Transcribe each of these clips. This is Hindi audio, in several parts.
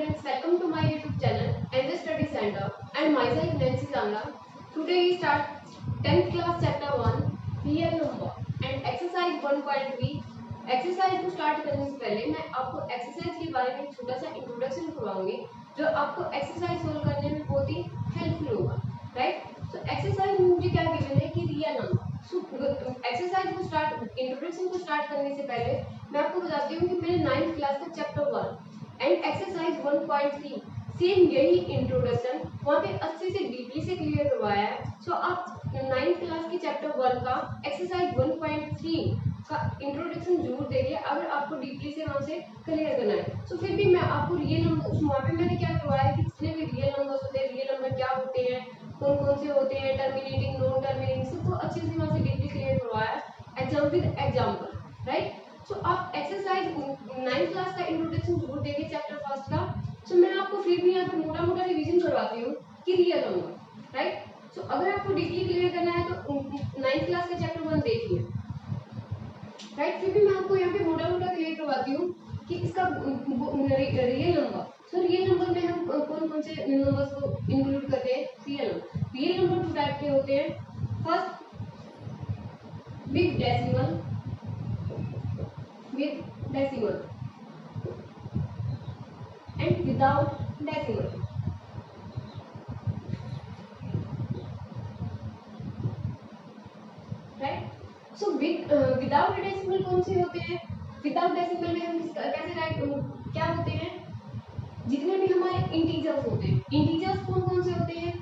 students, welcome to my YouTube channel NJ Study Center and myself Nancy Zangla. Today we start 10th class chapter 1 real number and exercise 1.3. Exercise को स्टार्ट करने से पहले मैं आपको एक्सरसाइज के बारे में छोटा सा इंट्रोडक्शन करवाऊंगी जो आपको एक्सरसाइज सोल्व करने में बहुत ही हेल्पफुल होगा, राइट। तो एक्सरसाइज में मुझे क्या गिवन है कि रियल नंबर। एक्सरसाइज को स्टार्ट इंट्रोडक्शन को स्टार्ट करने से पहले मैं आपको बताती हूँ कि मैंने 9th क्लास का चैप्टर 1 एंड एक्सरसाइज 1.3 सेम यही इंट्रोडक्शन वहाँ पे अच्छे से डीपली से क्लियर करवाया है। सो आप 9th क्लास के चैप्टर 1 का एक्सरसाइज 1.3 का इंट्रोडक्शन जरूर देखिए अगर आपको डीपली से वहाँ से क्लियर करना है। सो फिर भी मैं आपको रियल नंबर वहाँ पे मैंने क्या करवाया कि जितने भी रियल नंबर्स होते हैं, रियल नंबर क्या होते हैं, कौन कौन से होते हैं, टर्मिनेटिंग, नॉन टर्मिनेटिंग, सबको अच्छे से वहाँ से डीपली क्लियर करवाया एग्जाम विद एग्जाम्पल, राइट। सो आप एक्सरसाइज 9th क्लास का इंट्रोडक्शन जरूर देखिए चैप्टर फर्स्ट का। सो मैं आपको फिर भी यहाँ पे मोटा मोटा रिविजन करवाती हूँ कि रियल नंबर, राइट। सो अगर आपको डीपली क्लियर करना है तो 9th क्लास का चैप्टर 1 देखिए, राइट। फिर भी मैं आपको यहाँ पे मोटा मोटा क्लियर करवाती हूँ कि इसका real number. So real number में हम कौन कौन से नंबर्स को इंक्लूड करते हैं। रियल नंबर 2 टाइप के होते हैं। First with decimal and without decimal, right. So without decimal कौन से होते हैं। विदाउट डेसिमल में हम कैसे राइट क्या होते हैं, जितने भी हमारे इंटीजर्स होते हैं। इंटीजर्स कौन कौन से होते हैं।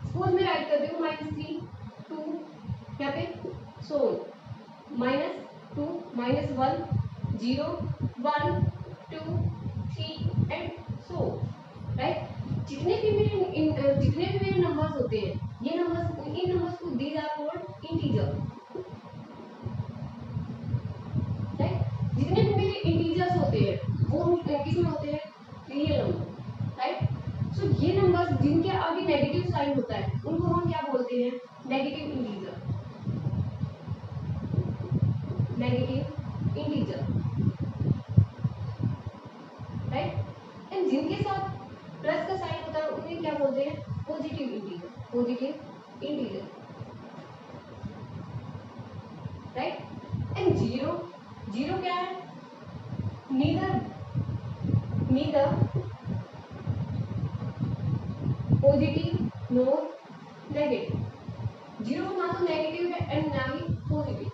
सपोज मैं राइट कर दूं -3 2 यहाँ पे सो -2 -1 0 1 2 3 एंड सो, राइट। जितने भी मेरे नंबर्स होते हैं, ये नंबर्स इन नंबर्स को these are called integer, right. जितने भी मेरे इंटीजर्स होते हैं वो किसमें होते हैं, रियल नंबर, राइट। सो ये नंबर्स जिनके आगे नेगेटिव साइन होता है उनको हम क्या बोलते हैं, नेगेटिव इंटीजर, राइट। एंड जिनके साथ प्लस का साइन होता है उन्हें क्या बोलते हैं, positive integer, right. And zero क्या है, neither positive nor negative. Zero ना तो नेगेटिव है एंड ना ही पॉजिटिव,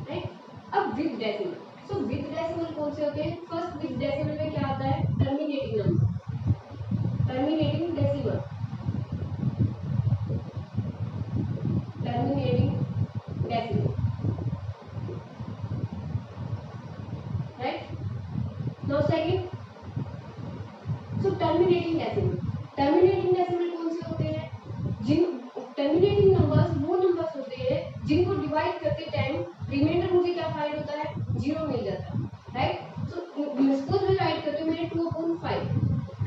राइट। अब with decimal, so with decimal कौन से होते हैं। फर्स्ट विद डेसिमल में क्या आता है, terminating number, terminating decimal, right. Now second, so terminating decimal कौन से होते हैं, जिन टर्मिनेटिंग नंबर्स वो नंबर्स होते हैं जिनको डिवाइड करते टाइम रिमाइंडर मुझे क्या फाइंड होता है, 0 मिल जाता है, राइट। सो सपोज मैं राइट करती हूँ मेरे 2/5,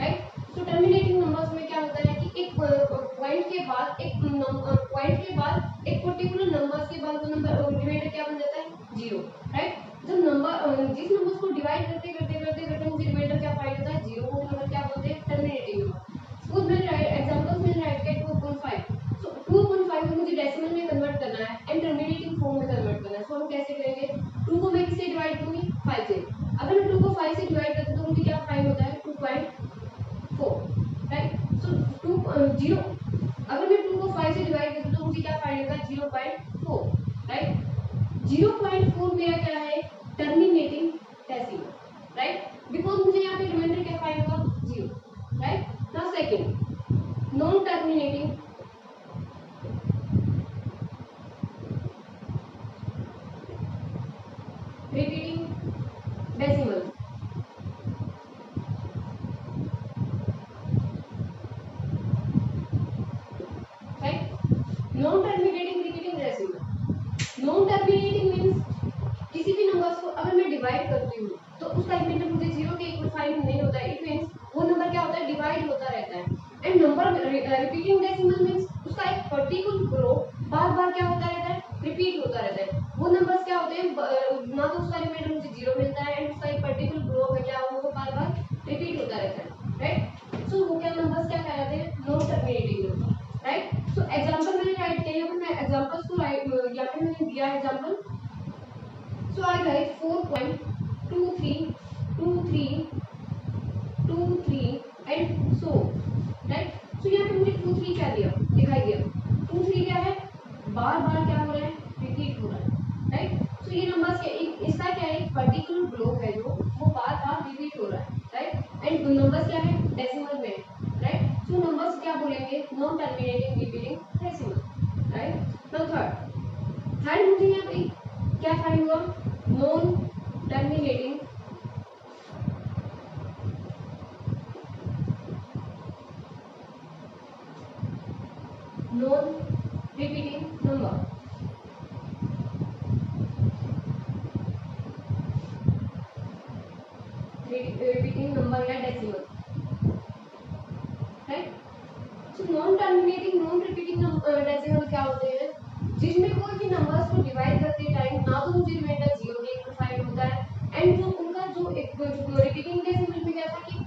राइट। सो टर्मिनेटिंग नंबर्स में क्या होता है कि एक पॉइंट के बाद एक पर्टिकुलर नंबर्स के बाद वो नंबर रिमाइंडर क्या बन जाता है, 0, राइट। जब जिस नंबर्स को डिवाइड करते मुझे रिमाइंडर क्या फाइंड होता है, 0, वो नंबर क्या बोलते हैं, टर्मिनेटिंग नंबर। सपोज मैंने एग्जांपल्स में राइट किया 2/5, सो 2/5 को मुझे डेसिमल में कन्वर्ट करना है एंड टर्मिनेटिंग फॉर्म में कन्वर्ट करना है। सो हम कैसे करेंगे, 2 को मैं किससे डिवाइड करूंगी, 5 से। अगर मैं 2 को 5 से डिवाइड करती हूं तो मुझे क्या फाइंड होता है, 2.4, राइट। सो 0 अगर मैं 2 को 5 से डिवाइड करती हूं तो मुझे क्या फाइंड होगा, 0.4, राइट। 0.4 मेरा क्या है, टर्मिनेटिंग डेसिमल, राइट। बिकॉज मुझे यहाँ पे रिमाइंडर क्या फाइंड होगा, 0, right. Now second, non terminating repeating decimal, right. Non terminating repeating decimal, non terminating means किसी भी नंबर्स को अगर मैं डिवाइड करती हूँ तो उसका रिमाइंडर मुझे 0 के इक्वल फाइंड नहीं होता है। इट मींस वो नंबर क्या होता है, डिवाइड होता रहता है। And number repeating decimal means उसका एक पर्टिकुलर ग्रो बार बार क्या होता रहता है, रिपीट होता रहता है। वो नंबर्स क्या होते हैं, ना तो उसका रिमाइंडर मुझे 0 मिलता है एंड उसका एक पर्टिकुलर ग्रो है क्या वो बार बार रिपीट होता रहता है, right. So I write 4.232323 and so right. So यहाँ पे मुझे 2 3 क्या दिया दिखाई दिया. 2 3 क्या है, बार बार क्या हो रहा है, रिपीट हो रहा है. राइट. सो ये नंबर्स क्या, इसका क्या है, पर्टिकुलर ब्लॉक है जो वो बार बार रिपीट हो रहा है. राइट. एंड नंबर्स क्या है, डेसिमल में. राइट. सो नंबर्स क्या बोलेंगे, non terminating repeating decimal. Right. Now third मुझे यहाँ पे क्या फाइंड हुआ, non terminating non repeating number. Repeating number या decimal. Right. So non terminating non repeating decimal क्या होते हैं, जिसमें कोई भी नंबर्स को डिवाइड करते टाइम ना तो मुझे रिमाइंडर 0 के इक्वल फाइंड होता है, एंड जो उनका जो एक रिपीटिंग डेसिमल में क्या था कि एक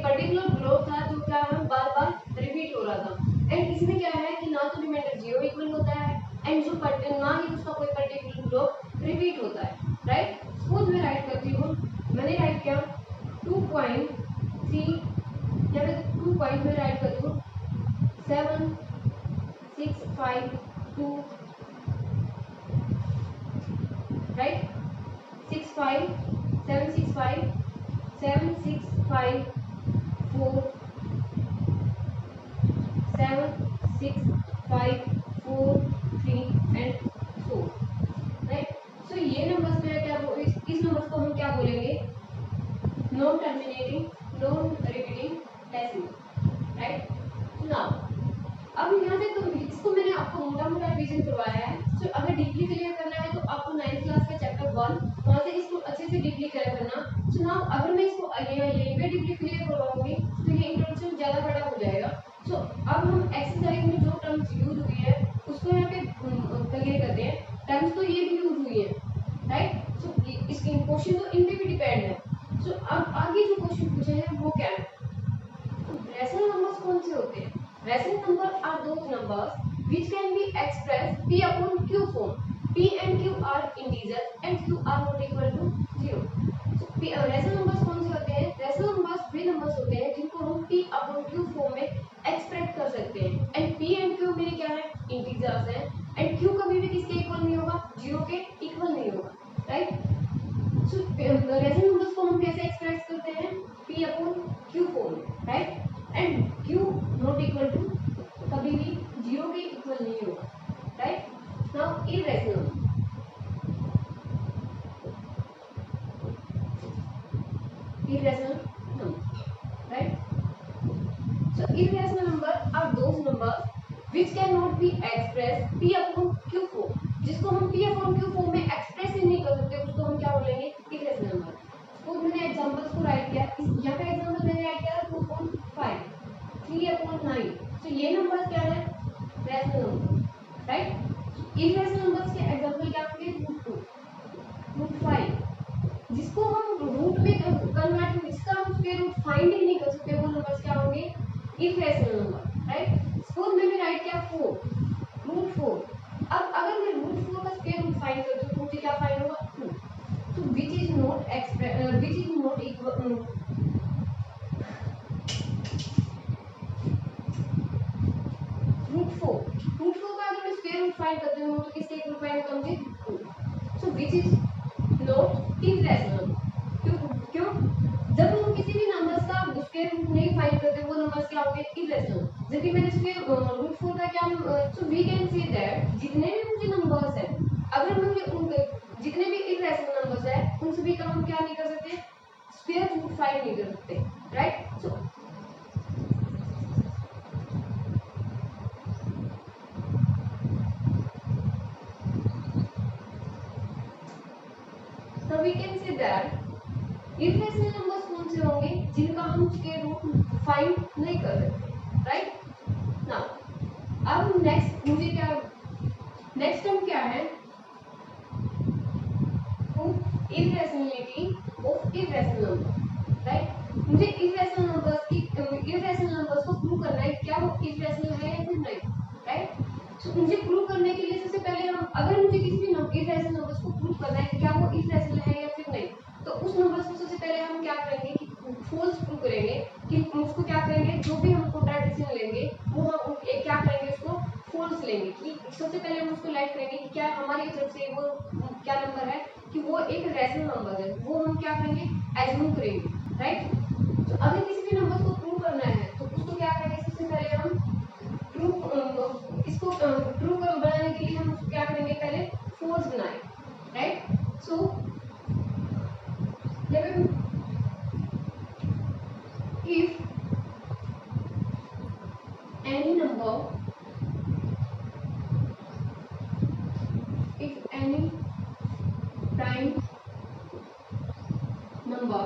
पर्टिकुलर ब्लॉक था जो क्या है बार बार रिपीट हो रहा था. एंड इसमें क्या है कि ना तो रिमाइंडर 0 इक्वल होता है एंड जो ना ही उसका कोई पर्टिकुलर ब्लॉक रिपीट होता है. राइट. सपोज मैं राइट करती हूँ, मैंने राइट किया 2.3, यहाँ पे 2 पॉइंट में राइट करती हूँ 7 6 5 2, राइट. 6 5 7 6 5 7 6 5 4 7 6 5 4 3 and so. राइट. सो ये नंबर्स में क्या इस नंबर्स को हम क्या बोलेंगे, non terminating non repeating decimal. Right. Now अब यहाँ से तो इसको मैंने आपको मोटा मोटा रिवीजन करवाया है. सो अगर डीपली क्लियर करना है तो आपको 9th क्लास का चैप्टर 1 वहाँ से इसको अच्छे से डीपली क्लियर करना. सो नाउ अगर मैं इसको यहीं पे डीपली क्लियर करवाऊंगी तो ये इंट्रोडक्शन ज़्यादा बड़ा हो जाएगा. सो अब हम एक्सरसाइज में जो टर्म्स यूज हुई है उसको यहाँ पे क्लियर करते हैं. टर्म्स तो ये भी यूज हुई है. राइट. सो इसके क्वेश्चन तो इन पे भी डिपेंड है. सो अब आगे जो क्वेश्चन पूछे हैं वो क्या है, रेशनल नंबर्स कौन से होते हैं. Rational number are those numbers which can be expressed P upon Q form. P and Q are integers and Q are not equal to 0. So rational numbers कौन से होते हैं, rational numbers वे numbers होते हैं जिनको हम P upon Q form में एक्सप्रेस कर सकते हैं. एंड P and Q मेरे क्या है, इंटीजर्स हैं. एंड Q कभी भी किसके इक्वल नहीं होगा, 0 के इक्वल नहीं होगा. राइट. सो रेशनल नंबर्स को हम कैसे एक्सप्रेस करते हैं, P upon Q form. Right. And Q not equal to कभी भी 0 के इक्वल नहीं होगा. Right. Now irrational number. Right. So irrational number are those numbers which can not be express P upon Q form. जिसको हम P अपॉन Q फॉर्म में एक्सप्रेस ही नहीं कर सकते उसको हम क्या बोलेंगे, इरेशनल नंबर. तो मैंने एग्जांपल्स को राइट किया. यहाँ पे एग्जांपल मैंने राइट किया 2.5 3/9. तो ये नंबर क्या है, rational number. Right. Irrational numbers के एग्जांपल क्या होंगे, √2 √5. जिसको हम रूट में कन्वर्ट, जिसका हम स्क्वायर रूट फाइंड ही नहीं कर सकते वो नंबर्स क्या होंगे, इरेशनल नंबर. राइट. सपोज मैंने राइट किया 4 √4. अब अगर मैं √4 का स्क्वायर रूट फाइंड करती हूँ तो मुझे क्या फाइंड होगा, 2. तो विच इज नॉट इक्वल √4 का अगर मैं स्क्वायर रूट फाइंड करती हूँ तो किसके इक्वल फाइंड होगा मुझे, 2. सो विच इज नॉट इरेशनल. क्यों, जब हम किसी भी नंबर्स का स्क्वायर रूट नहीं फाइंड करते वो नंबर्स क्या होंगे, इरेशनल. जबकि मैंने स्क्वायर √4 का क्या, so we can say that जितने भी मुझे नंबर्स हैं अगर मुझे उनके जितने भी इरेशनल नंबर्स हैं उन सभी का हम क्या नहीं कर सकते, स्क्वायर रूट फाइंड नहीं कर सकते. Right. So now we can say that irrational numbers कौन से होंगे, जिनका हम स्क्वायर रूट फाइंड नहीं कर सकते. राइट. नाउ अब नेक्स्ट मुझे क्या, नेक्स्ट टर्म क्या है, irrationality of irrational number. Right. मुझे इरेशनल नंबर्स को प्रूव करना है क्या वो इरेशनल है या फिर नहीं. राइट. सो मुझे प्रूव करने के लिए सबसे पहले हम, अगर मुझे किसी भी इरेशनल नंबर्स को प्रूव करना है कि क्या वो इरेशनल है या फिर नहीं, तो उस नंबर्स को सबसे पहले हम क्या करेंगे कि फॉल्स प्रूव करेंगे, कि उसको क्या करेंगे, जो भी हम कॉन्ट्राडिक्शन लेंगे वो हम क्या करेंगे, उसको फॉल्स लेंगे। कि सबसे पहले हम उसको लाइट करेंगे कि क्या हमारी तरफ से वो क्या नंबर है कि वो एक रैशनल नंबर है, वो हम क्या करेंगे, एज्यूम करेंगे, राइट। तो अगर किसी भी नंबर को प्रूव करना है तो उसको क्या करेंगे, सबसे पहले हम इसको ट्रू बनाने के लिए हम उसको क्या करेंगे, पहले फोर्स बनाए, right. So if any number, if any prime number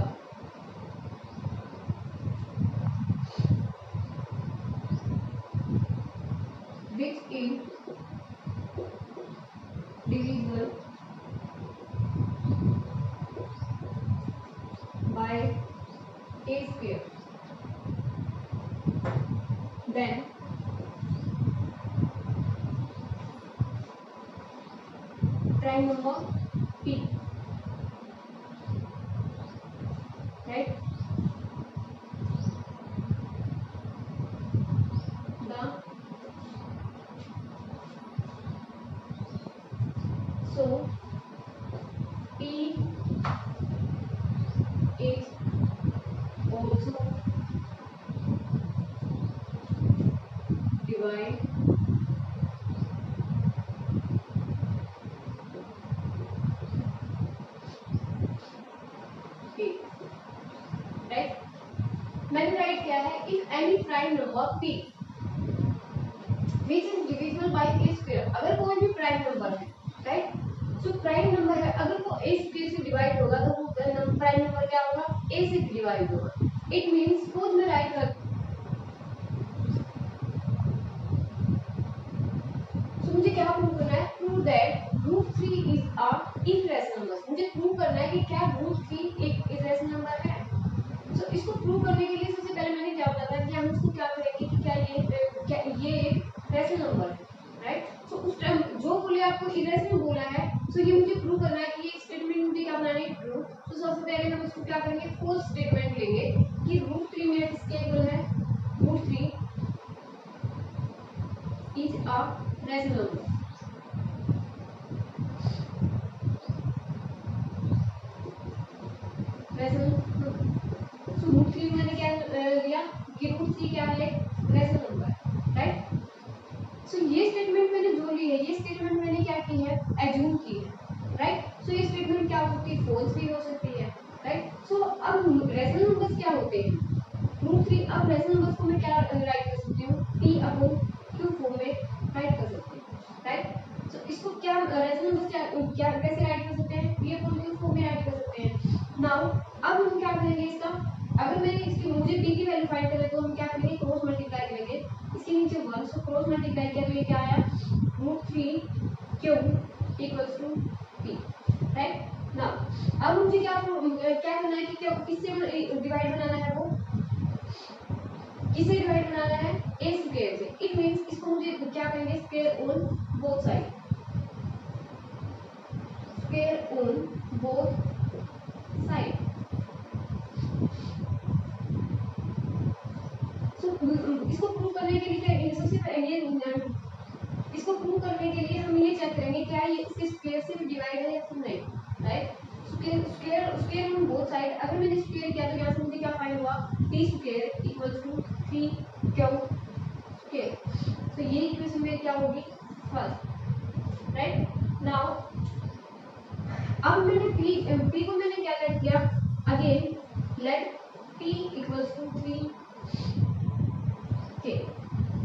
which is divisible by a square, then prime number p, right. So p is also divide p, right. मैंने राइट किया है if any prime number p which is divisible by a square, अगर कोई भी प्राइम नंबर है, राइट, जो प्राइम नंबर है अगर वो a स्क्वायर से डिवाइड होगा तो वो प्राइम नंबर क्या होगा, a से डिवाइड होगा। इट मींस सपोज मैं राइट कर, तो मुझे क्या प्रूव करना है, prove that √3 is a irrational number. मुझे प्रूव करना है कि क्या √3 एक इरेशनल नंबर है। तो इसको प्रूव करने के लिए सबसे पहले मैंने क्या बताया कि हम इसको क्या करेंगे कि क्या ये एक रैशनल नंबर है, राइट। तो उस टाइम जो बोले आपको इरेशनल बोला है, तो ये मुझे प्रूव करना है कि ये स्टेटमेंट मुझे क्या बनाना है, ट्रू। तो सबसे पहले हम इसको क्या करेंगे, फॉल्स स्टेटमेंट लेंगे कि √3 मेरा किसके इक्वल है, √3 इज अ रैशनल नंबर। तो √3 मैंने क्या लिया कि √3 क्या है, रैशनल नंबर, राइट। सो ये स्टेटमेंट मैंने जो ली है, ये स्टेटमेंट मैंने क्या की है, एज्यूम की है, राइट। सो ये स्टेटमेंट क्या हो सकती है, फॉल्स भी हो सकती है, राइट। सो अब रैशनल नंबर्स क्या होते हैं, √3। अब रैशनल नंबर्स को मैं क्या राइट कर सकती हूँ, p/q फॉर्म में राइट कर सकती हूँ, राइट। सो इसको क्या रैशनल नंबर्स क्या कैसे राइट कर सकते हैं, p/q फॉर्म में राइट कर सकते हैं। नाउ अब हम क्या करेंगे, इसका अगर मैंने इसकी मुझे p की वैल्यू फाइंड करना है तो हम क्या करेंगे, क्रॉस मल्टीप्लाई करेंगे, इसके नीचे 1, सो क्रॉस मल्टीप्लाई किया तो ये क्या आया, √3q = p, राइट। नाउ अब मुझे क्या करना है कि क्या किससे डिवाइड बनाना है, वो किससे डिवाइड बनाना है, a स्क्वायर से। इट मींस इसको मुझे क्या करेंगे, square on both side, square on both side. इसको प्रूव करने के लिए सबसे पहले इसको प्रूव करने के लिए हम ये चेक करेंगे क्या ये इसके स्क्वायर से भी डिवाइड है या फिर नहीं, right. Square on both side, अगर मैंने स्क्वायर किया तो यहाँ से मुझे क्या फाइंड हुआ, t² = 3q²। तो ये इक्वेशन में क्या होगी, फर्स्ट, राइट। नाउ अब मैंने p को मैंने क्या लेट किया, again let p = 3k,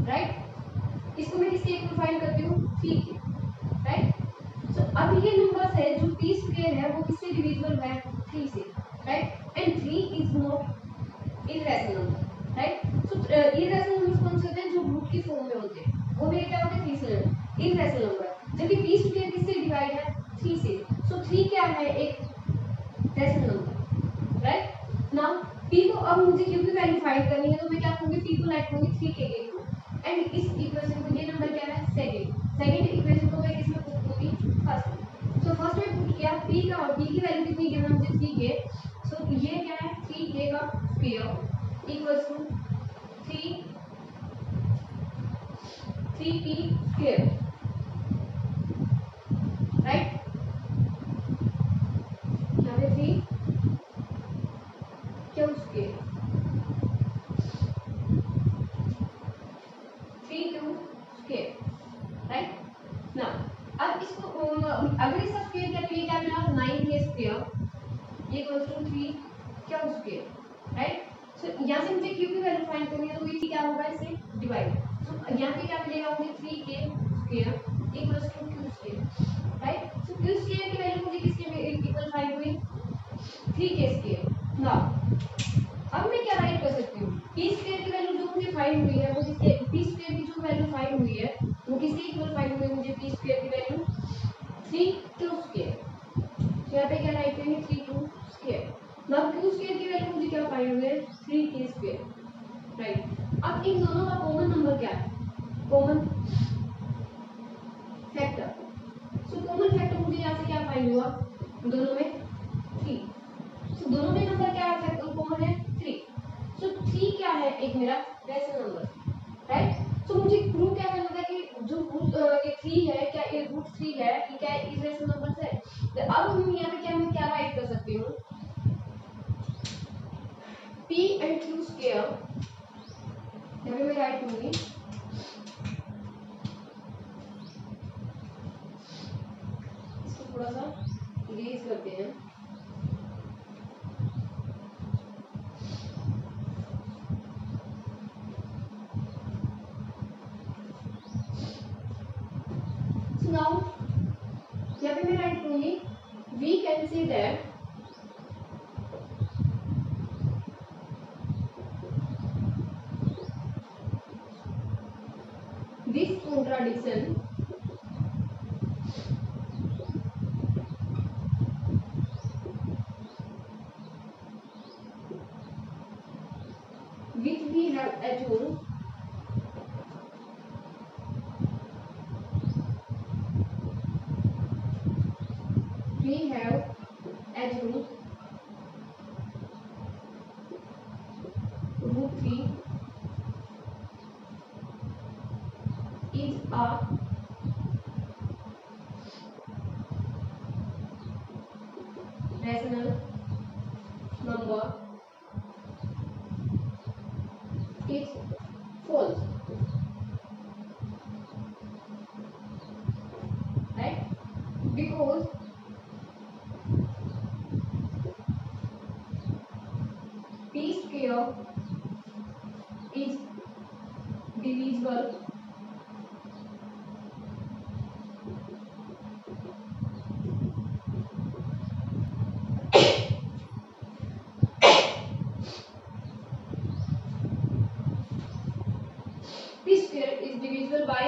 right. इसको मैं किसके इक्वल फाइंड करती हूँ, 3 के, राइट। सो अब ये नंबर्स है जो t² है वो किससे डिविजिबल है, 3 से, right. And 3 is not irrational number, right. So irrational numbers कौन से होते हैं, जो रूट की फॉर्म में होते हैं, वो मेरे क्या होते हैं, 3 से इरेशनल नंबर। जबकि t² किससे डिवाइड है, 3 से, सो 3 क्या है, एक rational number, right. Now p को अब मुझे q की वैल्यू फाइंड करनी है तो मैं क्या करूंगी, p को लेट करूंगी 3k के इक्वल, एंड इस इक्वेशन को ये नंबर क्या है सेकंड इक्वेशन को मैं किसमें पुट करूंगी फर्स्ट। सो फर्स्ट में पुट किया p का, और p की वैल्यू कितनी गिवन मुझे 3k। सो ये क्या है 3k का square equals to 3p square, right. यहाँ पे 3 क्यों स्क्वायर 3q स्क्वायर, राइट ना। अब इसको अगर इसका स्क्वायर किया तो ये क्या मिला 9k square equals to 3q square, right. So यहाँ से मुझे q की वैल्यू फाइंड करनी है, तो ये क्या होगा इससे डिवाइड। सो यहाँ पे क्या मिलेगा मुझे 3k square equals to q square, right. So q square की वैल्यू मुझे किसके इक्वल फाइंड हुई 3k स्क्वायर। नाउ अब मैं क्या राइट कर सकती हूँ p स्क्वायर की वैल्यू जो मुझे फाइंड हुई है वो किसके p स्क्वायर की जो वैल्यू फाइंड हुई है वो किसके इक्वल फाइंड हुई है मुझे p स्क्वायर की वैल्यू 3q स्क्वायर। तो यहाँ पे क्या राइट करेंगे 3q square. Now q square की वैल्यू मुझे क्या फाइंड हुई है 3k स्क्वायर, राइट। अब इन दोनों का कॉमन नंबर क्या है common factor. So common factor मुझे यहाँ से क्या फाइंड हुआ दोनों में 3। सो दोनों में नंबर क्या है कॉमन है 3। सो 3 क्या है एक मेरा रेशनल नंबर, राइट। सो मुझे प्रूव क्या करना था कि जो रूट ये 3 है क्या ये रूट 3 है ये क्या इरेशनल नंबर है। तो अब हम यहाँ पे क्या मैं क्या राइट कर सकती हूँ p एंड q स्क्वायर, यहाँ पे मैं राइट करूंगी इसको थोड़ा सा इरेज करते हैं। So now यहाँ पे मैं राइट करूंगी we can say that this contradiction which we have assumed root 3 is a rational number is false, right, because p square is divisible p square is divisible by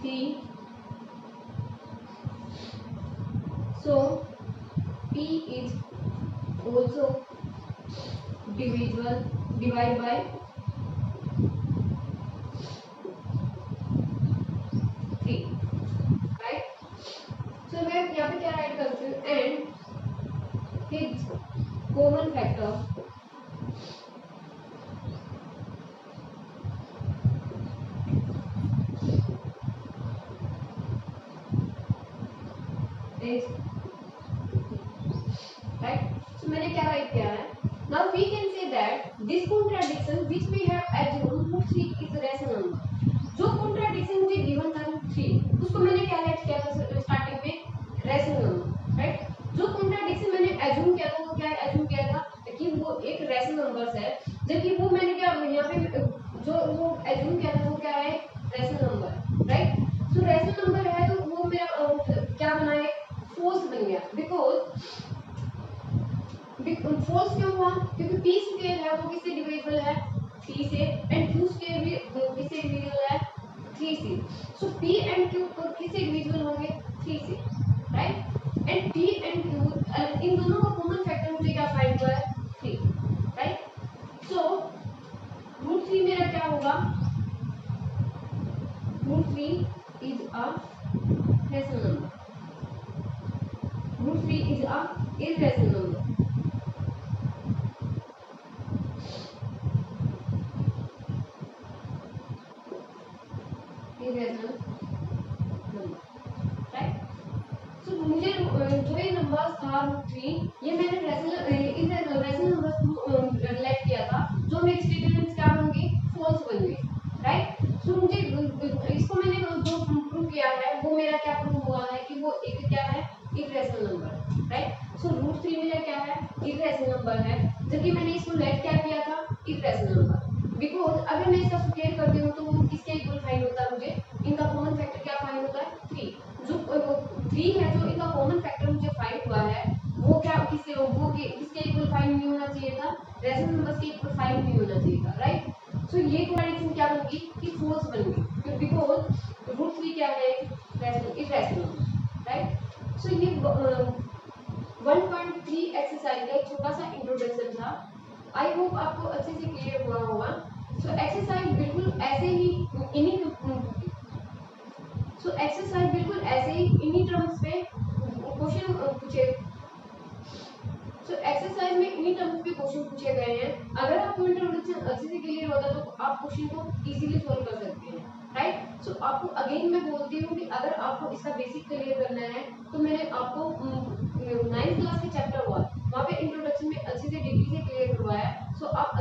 3, so p is also divide by 3, right। so मैं यहाँ पे क्या राइट कर सकती हूँ and his common factor is right। so मैंने क्या राइट किया है now we can say that this contradiction which we have assumed root 3 is rational number। जो contradiction मुझे given था root 3 उसको मैंने क्या राइट किया था स्टार्टिंग में rational number, right। जो contradiction मैंने assume किया था वो क्या assume किया था कि वो एक rational numbers है, जबकि वो मैंने क्या यहाँ पे जो वो assume किया था वो क्या है rational number, right। so rational number है तो वो मेरा क्या बना है false बन गया because false क्यों हुआ क्योंकि p स्क्वायर है वो किससे डिविजिबल है 3 से एंड q स्क्वायर भी किससे डिविजिबल है 3 से। सो p एंड q किससे डिविजिबल होंगे 3 से, right. And p and q इन दोनों का कॉमन फैक्टर मुझे क्या फाइंड हुआ है 3, right. So rational number. Root 3 is a irrational number. Irrational number, right? So मुझे जो ये नंबर्स था रूट 3 ये मैंने रेशनल नंबर्स रिलेट किया था जो नेक्स्ट स्टेटमेंट्स क्या होंगे फॉल्स बन गए, राइट? सो मुझे इसको मैंने जो प्रूव किया है वो मेरा क्या प्रूव हुआ है कि वो एक क्या है irrational number, right? So root 3 मेरा क्या है इरेशनल नंबर है, जबकि मैंने इसको लेट क्या किया था इरेशनल नंबर, बिकॉज अगर मैं इसका स्क्वायर करती हूँ तो वो किसके इक्वल फाइंड होता है, मुझे इनका कॉमन फैक्टर क्या फाइंड होता है 3, जो 3 है जो इनका कॉमन फैक्टर मुझे फाइंड हुआ है वो क्या किसके इक्वल फाइंड नहीं होना चाहिए था, रेशनल नंबर्स के इक्वल फाइंड नहीं होना चाहिए था, राइट? सो ये कॉन्ट्रडिक्शन क्या बन गई कि फॉल्स बन गई, बिकॉज रूट 3 क्या है इरेशनल, राइट? सो ये 1.3 एक्सरसाइज का एक छोटा सा इंट्रोडक्शन था। आई होप आपको अच्छे से क्लियर हुआ होगा। सो एक्सरसाइज बिल्कुल ऐसे ही इन्हीं टर्म्स पे क्वेश्चन पूछे। सो एक्सरसाइज में इन्हीं टर्म्स पे क्वेश्चन पूछे गए हैं। अगर आपको इंट्रोडक्शन अच्छे से क्लियर होता तो आप क्वेश्चन को इजीली सॉल्व कर सकते हैं, राइट? सो आपको अगेन मैं बोलती हूँ कि अगर आपको इसका बेसिक क्लियर करना है तो मैंने आपको 9th क्लास के चैप्टर 1 वहाँ पे इंट्रोडक्शन में अच्छे से डिटेल से क्लियर करवाया है। सो आप